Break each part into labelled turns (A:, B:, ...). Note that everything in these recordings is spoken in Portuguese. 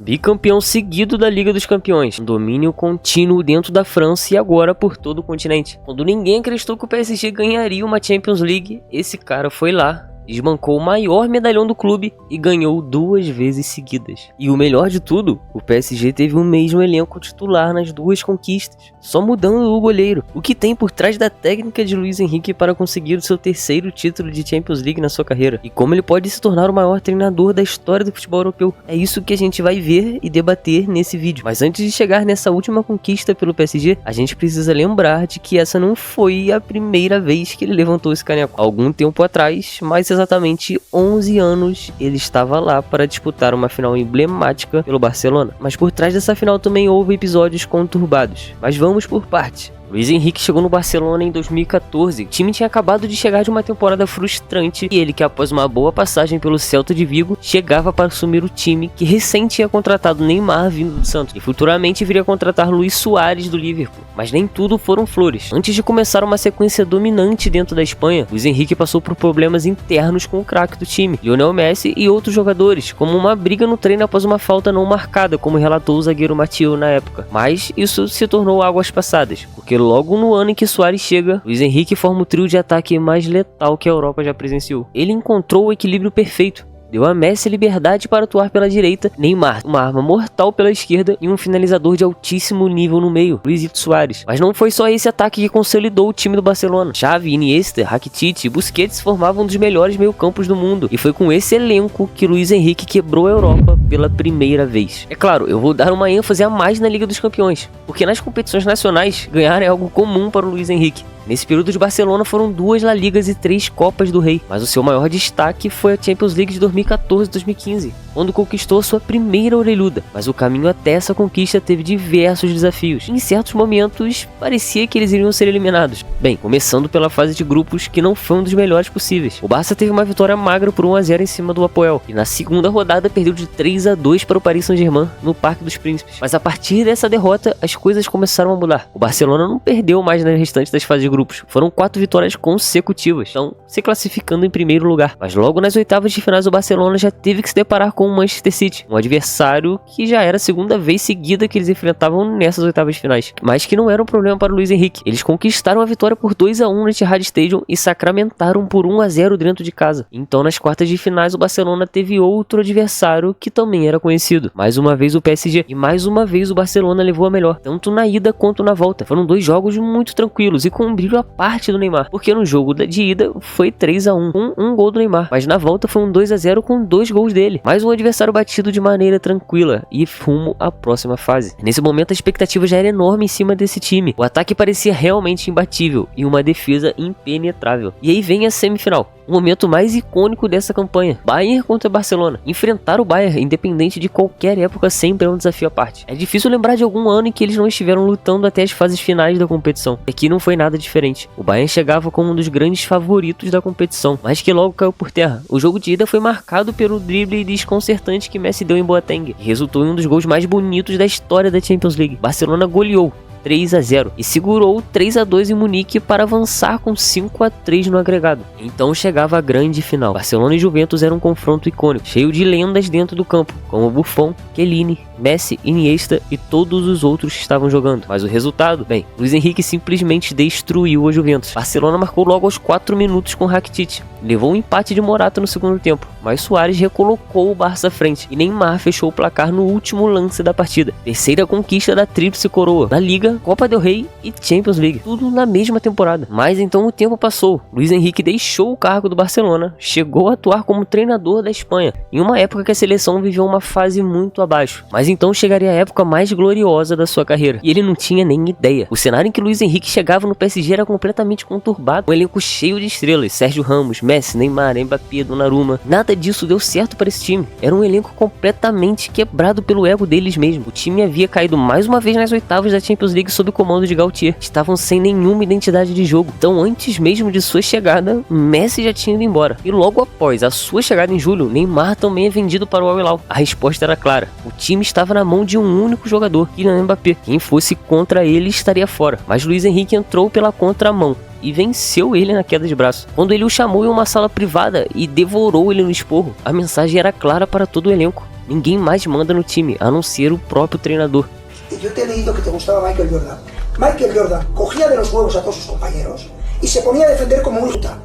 A: Bicampeão seguido da Liga dos Campeões, um domínio contínuo dentro da França e agora por todo o continente. Quando ninguém acreditou que o PSG ganharia uma Champions League, esse cara foi lá, desbancou o maior medalhão do clube e ganhou 2 vezes seguidas. E o melhor de tudo, o PSG teve o mesmo elenco titular nas 2 conquistas, só mudando o goleiro. O que tem por trás da técnica de Luiz Henrique para conseguir o seu 3º título de Champions League na sua carreira? E como ele pode se tornar o maior treinador da história do futebol europeu? É isso que a gente vai ver e debater nesse vídeo. Mas antes de chegar nessa última conquista pelo PSG, a gente precisa lembrar de que essa não foi a primeira vez que ele levantou esse caneco. Algum tempo atrás, mais exatamente 11 anos, ele estava lá para disputar uma final emblemática pelo Barcelona. Mas por trás dessa final também houve episódios conturbados. Mas vamos por parte. Luiz Henrique chegou no Barcelona em 2014, o time tinha acabado de chegar de uma temporada frustrante e ele, que após uma boa passagem pelo Celta de Vigo, chegava para assumir o time que recém tinha contratado Neymar vindo do Santos e futuramente viria contratar Luis Suárez do Liverpool. Mas nem tudo foram flores. Antes de começar uma sequência dominante dentro da Espanha, Luiz Henrique passou por problemas internos com o craque do time, Lionel Messi, e outros jogadores, como uma briga no treino após uma falta não marcada, como relatou o zagueiro Mathieu na época. Mas isso se tornou águas passadas, porque logo no ano em que Suárez chega, Luiz Henrique forma o trio de ataque mais letal que a Europa já presenciou. Ele encontrou o equilíbrio perfeito. Deu a Messi liberdade para atuar pela direita, Neymar uma arma mortal pela esquerda e um finalizador de altíssimo nível no meio, Luizito Suárez. Mas não foi só esse ataque que consolidou o time do Barcelona. Xavi, Iniesta, Rakitic e Busquets formavam um dos melhores meio-campos do mundo. E foi com esse elenco que Luiz Henrique quebrou a Europa pela primeira vez. É claro, eu vou dar uma ênfase a mais na Liga dos Campeões, porque nas competições nacionais, ganhar é algo comum para o Luiz Henrique. Nesse período de Barcelona foram 2 La Ligas e 3 Copas do Rei, mas o seu maior destaque foi a Champions League de 2014 e 2015, quando conquistou sua primeira orelhuda. Mas o caminho até essa conquista teve diversos desafios. Em certos momentos, parecia que eles iriam ser eliminados. Bem, começando pela fase de grupos, que não foi um dos melhores possíveis. O Barça teve uma vitória magra por 1-0 em cima do Apoel, e na segunda rodada perdeu de 3-2 para o Paris Saint-Germain, no Parque dos Príncipes. Mas a partir dessa derrota, as coisas começaram a mudar. O Barcelona não perdeu mais nas restantes das fases de grupos. Foram 4 vitórias consecutivas, então se classificando em primeiro lugar. Mas logo nas oitavas de finais o Barcelona já teve que se deparar com o Manchester City, um adversário que já era a segunda vez seguida que eles enfrentavam nessas oitavas de finais, mas que não era um problema para o Luiz Henrique. Eles conquistaram a vitória por 2-1 no Etihad Stadium e sacramentaram por 1-0 dentro de casa. Então nas quartas de finais o Barcelona teve outro adversário que também era conhecido, mais uma vez o PSG, e mais uma vez o Barcelona levou a melhor, tanto na ida quanto na volta. Foram 2 jogos muito tranquilos e com um brilho à parte do Neymar, porque no jogo de ida foi 3-1, com um gol do Neymar, mas na volta foi um 2-0 com 2 gols dele, mais um adversário batido de maneira tranquila e rumo à próxima fase. Nesse momento a expectativa já era enorme em cima desse time, o ataque parecia realmente imbatível e uma defesa impenetrável. E aí vem a semifinal, o momento mais icônico dessa campanha, Bayern contra Barcelona. Enfrentar o Bayern, independente de qualquer época, sempre é um desafio à parte. É difícil lembrar de algum ano em que eles não estiveram lutando até as fases finais da competição. Aqui não foi nada diferente. O Bayern chegava como um dos grandes favoritos da competição, mas que logo caiu por terra. O jogo de ida foi marcado pelo drible desconcertante que Messi deu em Boateng, e resultou em um dos gols mais bonitos da história da Champions League. Barcelona goleou 3-0 e segurou 3-2 em Munique para avançar com 5-3 no agregado. Então chegava a grande final. Barcelona e Juventus era um confronto icônico, cheio de lendas dentro do campo, como Buffon, Chiellini, Messi, Iniesta e todos os outros que estavam jogando. Mas o resultado? Bem, Luiz Henrique simplesmente destruiu a Juventus. Barcelona marcou logo aos 4 minutos com Rakitic. Levou um empate de Morata no segundo tempo, mas Suárez recolocou o Barça à frente e Neymar fechou o placar no último lance da partida. Terceira conquista da tríplice coroa, na Liga, Copa del Rei e Champions League, tudo na mesma temporada. Mas então o tempo passou, Luiz Henrique deixou o cargo do Barcelona, chegou a atuar como treinador da Espanha, em uma época que a seleção viveu uma fase muito abaixo. Mas então chegaria a época mais gloriosa da sua carreira, e ele não tinha nem ideia. O cenário em que Luiz Henrique chegava no PSG era completamente conturbado, um elenco cheio de estrelas, Sérgio Ramos, Messi, Neymar, Mbappé, Donnarumma. Nada disso deu certo para esse time. Era um elenco completamente quebrado pelo ego deles mesmos. O time havia caído mais uma vez nas oitavas da Champions League sob o comando de Galtier. Estavam sem nenhuma identidade de jogo. Então antes mesmo de sua chegada, Messi já tinha ido embora. E logo após a sua chegada em julho, Neymar também é vendido para o Al Hilal. A resposta era clara. O time estava na mão de um único jogador, Kylian Mbappé. Quem fosse contra ele estaria fora. Mas Luiz Henrique entrou pela contramão e venceu ele na queda de braço. Quando ele o chamou em uma sala privada e devorou ele no esporro, a mensagem era clara para todo o elenco: Ninguém mais manda no time, a não ser o próprio treinador.
B: Eu te he leído que te gustava Michael Jordan. Michael Jordan cogía de los huevos a todos sus compañeros y se ponía a defender como un puta.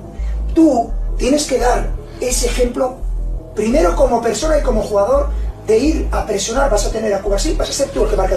B: Tú tienes que dar ese ejemplo primero como persona y como jugador de ir a presionar. Vas a tener a Cubarsí, vas a ser tú el que marca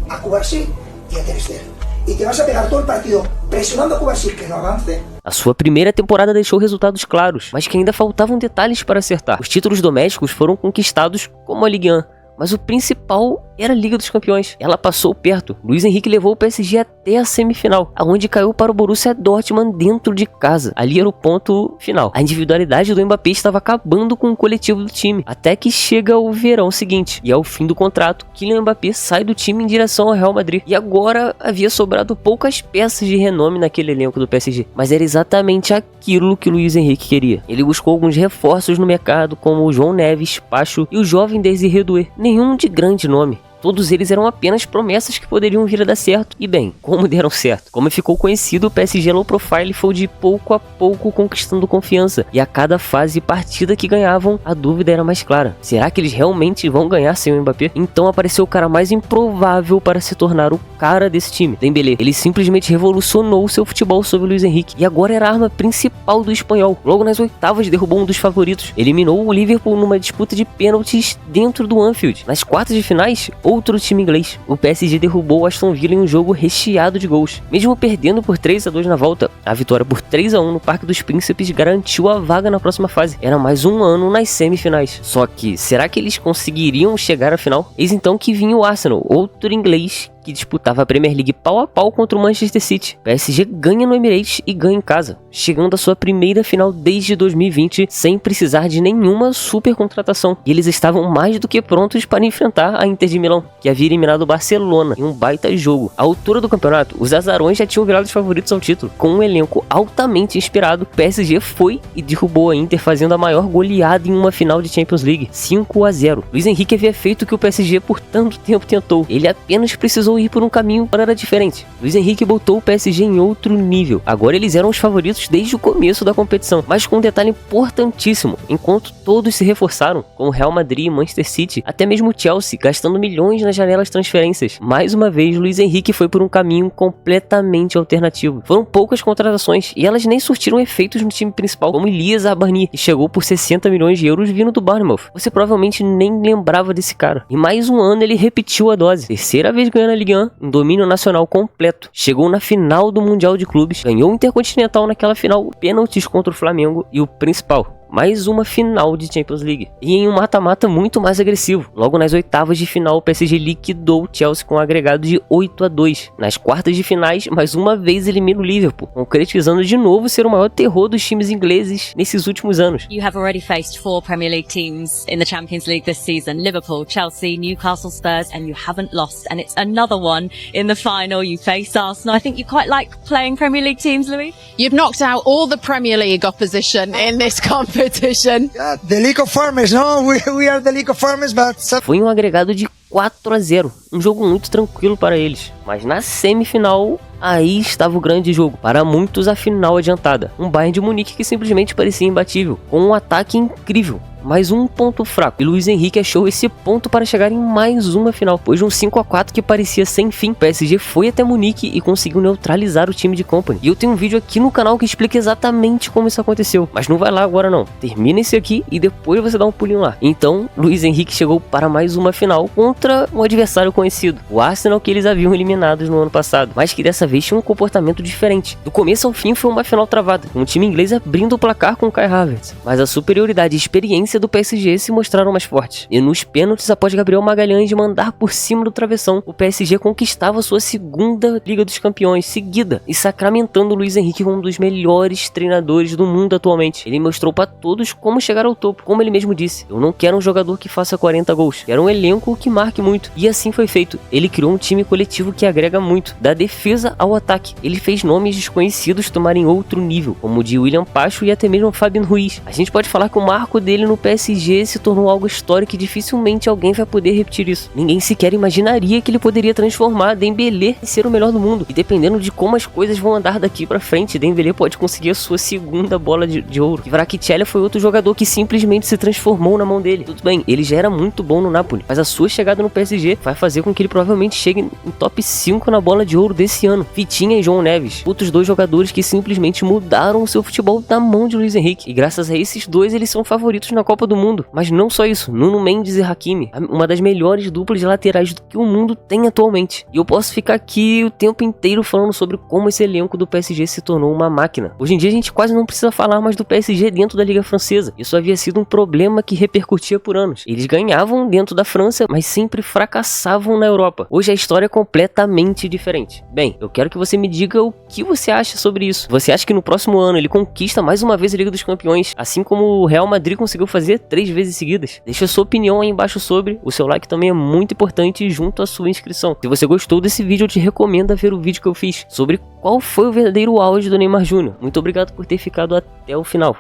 B: a Cubarsí y a Ter Stegen. E te vas a pegar todo o partido pressionando a Cubarsí que não avance.
A: A sua primeira temporada deixou resultados claros, mas que ainda faltavam detalhes para acertar. Os títulos domésticos foram conquistados como a Ligue 1, mas o principal era a Liga dos Campeões. Ela passou perto. Luiz Henrique levou o PSG até a semifinal, aonde caiu para o Borussia Dortmund dentro de casa. Ali era o ponto final. A individualidade do Mbappé estava acabando com o coletivo do time, até que chega o verão seguinte, e ao fim do contrato, Kylian Mbappé sai do time em direção ao Real Madrid. E agora havia sobrado poucas peças de renome naquele elenco do PSG, mas era exatamente aquilo que Luiz Henrique queria. Ele buscou alguns reforços no mercado, como o João Neves, Pacho e o jovem Désiré Doué, nenhum de grande nome. Todos eles eram apenas promessas que poderiam vir a dar certo. E bem, como deram certo? Como ficou conhecido, o PSG low profile foi de pouco a pouco conquistando confiança. E a cada fase e partida que ganhavam, a dúvida era mais clara. Será que eles realmente vão ganhar sem o Mbappé? Então apareceu o cara mais improvável para se tornar o cara desse time, Dembélé. Ele simplesmente revolucionou o seu futebol sob o Luiz Henrique. E agora era a arma principal do espanhol. Logo nas oitavas derrubou um dos favoritos. Eliminou o Liverpool numa disputa de pênaltis dentro do Anfield. Nas quartas de finais, outro time inglês. O PSG derrubou o Aston Villa em um jogo recheado de gols. Mesmo perdendo por 3-2 na volta, a vitória por 3-1 no Parque dos Príncipes garantiu a vaga na próxima fase. Era mais um ano nas semifinais. Só que, será que eles conseguiriam chegar à final? Eis então que vinha o Arsenal, outro inglês que disputava a Premier League pau a pau contra o Manchester City. O PSG ganha no Emirates e ganha em casa, chegando à sua primeira final desde 2020 sem precisar de nenhuma super contratação. E eles estavam mais do que prontos para enfrentar a Inter de Milão, que havia eliminado o Barcelona em um baita jogo. À altura do campeonato, os azarões já tinham virado os favoritos ao título. Com um elenco altamente inspirado, o PSG foi e derrubou a Inter, fazendo a maior goleada em uma final de Champions League, 5-0. Luiz Henrique havia feito o que o PSG por tanto tempo tentou. Ele apenas precisou ir por um caminho para era diferente. Luiz Henrique botou o PSG em outro nível. Agora eles eram os favoritos desde o começo da competição, mas com um detalhe importantíssimo: enquanto todos se reforçaram, como Real Madrid, Manchester City, até mesmo Chelsea, gastando milhões nas janelas de transferências, mais uma vez Luiz Henrique foi por um caminho completamente alternativo. Foram poucas contratações e elas nem surtiram efeitos no time principal, como Elias Arbani, que chegou por 60 milhões de euros vindo do Bournemouth. Você provavelmente nem lembrava desse cara. E mais um ano ele repetiu a dose. Terceira vez ganhando a Ligue 1, um domínio nacional completo. Chegou na final do Mundial de Clubes, ganhou o Intercontinental naquela final, pênaltis contra o Flamengo e o principal, mais uma final de Champions League. E em um mata-mata muito mais agressivo. Logo nas oitavas de final, o PSG liquidou o Chelsea com um agregado de 8-2. Nas quartas de finais, mais uma vez elimina o Liverpool, concretizando de novo ser o maior terror dos times ingleses nesses últimos anos.
C: You have already faced 4 Premier League teams in the Champions League this season: Liverpool, Chelsea, Newcastle, Spurs, and you haven't lost. And it's another one in the final. You face Arsenal. I think you quite like playing Premier League teams, Louis.
D: You've knocked out all the Premier League opposition in this competition.
B: Yeah, the League of Farmers, no? We are the League of Farmers, but...
A: Foi um agregado de 4-0, um jogo muito tranquilo para eles. Mas na semifinal, aí estava o grande jogo. Para muitos, a final adiantada. Um Bayern de Munique que simplesmente parecia imbatível, com um ataque incrível, mais um ponto fraco. E Luiz Henrique achou esse ponto para chegar em mais uma final. Depois de um 5-4 que parecia sem fim, o PSG foi até Munique e conseguiu neutralizar o time de Kompany. E eu tenho um vídeo aqui no canal que explica exatamente como isso aconteceu. Mas não vai lá agora não. Termina esse aqui e depois você dá um pulinho lá. Então, Luiz Henrique chegou para mais uma final contra um adversário conhecido, o Arsenal, que eles haviam eliminados no ano passado, mas que dessa vez tinha um comportamento diferente. Do começo ao fim foi uma final travada, com o time inglês abrindo o placar com o Kai Havertz, mas a superioridade e experiência do PSG se mostraram mais fortes. E nos pênaltis, após Gabriel Magalhães mandar por cima do travessão, o PSG conquistava sua segunda Liga dos Campeões seguida e sacramentando Luiz Henrique como um dos melhores treinadores do mundo atualmente. Ele mostrou para todos como chegar ao topo. Como ele mesmo disse: eu não quero um jogador que faça 40 gols, quero um elenco que marque muito. E assim foi feito. Ele criou um time coletivo que agrega muito, da defesa ao ataque. Ele fez nomes desconhecidos tomarem outro nível, como o de William Pacho e até mesmo Fabian Ruiz. A gente pode falar que o marco dele no PSG se tornou algo histórico e dificilmente alguém vai poder repetir isso. Ninguém sequer imaginaria que ele poderia transformar Dembélé em ser o melhor do mundo. E dependendo de como as coisas vão andar daqui pra frente, Dembélé pode conseguir a sua segunda bola de ouro. E Kvaratskhelia foi outro jogador que simplesmente se transformou na mão dele. Tudo bem, ele já era muito bom no Napoli, mas a sua chegada no PSG vai fazer com que ele provavelmente chegue em top 5 na bola de ouro desse ano. Vitinha e João Neves, outros dois jogadores que simplesmente mudaram o seu futebol na mão de Luiz Henrique. E graças a esses dois, eles são favoritos na Copa do Mundo. Mas não só isso, Nuno Mendes e Hakimi, uma das melhores duplas de laterais que o mundo tem atualmente. E eu posso ficar aqui o tempo inteiro falando sobre como esse elenco do PSG se tornou uma máquina. Hoje em dia a gente quase não precisa falar mais do PSG dentro da Liga Francesa. Isso havia sido um problema que repercutia por anos. Eles ganhavam dentro da França, mas sempre fracassavam na Europa. Hoje a história é completamente diferente. Bem, eu quero que você me diga o que você acha sobre isso. Você acha que no próximo ano ele conquista mais uma vez a Liga dos Campeões, assim como o Real Madrid conseguiu fazer 3 vezes seguidas? Deixa a sua opinião aí embaixo sobre. O seu like também é muito importante junto à sua inscrição. Se você gostou desse vídeo, eu te recomendo a ver o vídeo que eu fiz sobre qual foi o verdadeiro auge do Neymar Jr. Muito obrigado por ter ficado até o final.